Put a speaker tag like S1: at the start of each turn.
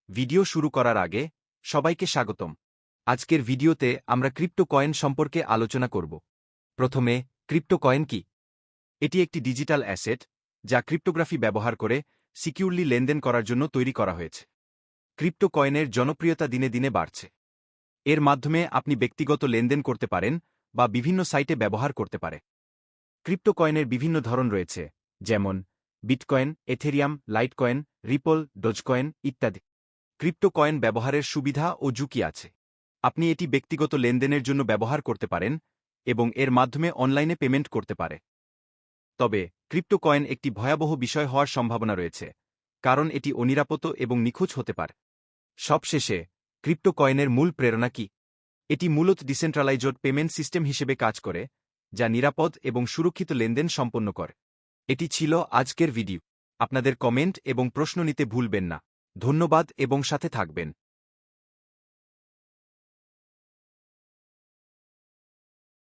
S1: Video শুরু করার আগে সবাইকে স্বাগতম। আজকের ভিডিওতে আমরা ক্রিপ্টো কয়েন সম্পর্কে আলোচনা করব। প্রথমে, ক্রিপ্টো কয়েন কি? এটি একটি ডিজিটাল অ্যাসেট যা ক্রিপ্টোগ্রাফি ব্যবহার করে সিকিউরলি লেনদেন করার জন্য তৈরি করা হয়েছে। ক্রিপ্টো কয়েনের জনপ্রিয়তা দিনে দিনে বাড়ছে। এর মাধ্যমে আপনি ব্যক্তিগত লেনদেন করতে পারেন বা বিভিন্ন সাইটে ব্যবহার করতে পারে। ক্রিপ্টো কয়েনের বিভিন্ন ধরন রয়েছে, যেমন বিটকয়েন, এথেরিয়াম, লাইটকয়েন, রিপল, ডোজকয়েন ইত্যাদি। ক্রিপ্টো কয়েন ব্যবহারের সুবিধা ও ঝুঁকি আছে। আপনি এটি ব্যক্তিগত লেনদেনের জন্য ব্যবহার করতে পারেন এবং এর মাধ্যমে অনলাইনে পেমেন্ট করতে পারে। তবে ক্রিপ্টো কয়েন একটি ভয়াবহ বিষয় হওয়ার সম্ভাবনা রয়েছে, কারণ এটি অনিরাপদ এবং নিখুঁত হতে পারে। সবশেষে, ক্রিপ্টো কয়েনের মূল প্রেরণা কি? এটি মূলত ডিসেন্ট্রালাইজড পেমেন্ট সিস্টেম হিসেবে কাজ করে, যা নিরাপদ এবং সুরক্ষিত লেনদেন সম্পন্ন করে। এটি ছিল আজকের ভিডিও। আপনাদের কমেন্ট এবং প্রশ্ন নিতে ভুলবেন না। ধন্যবাদ এবং সাথে থাকবেন।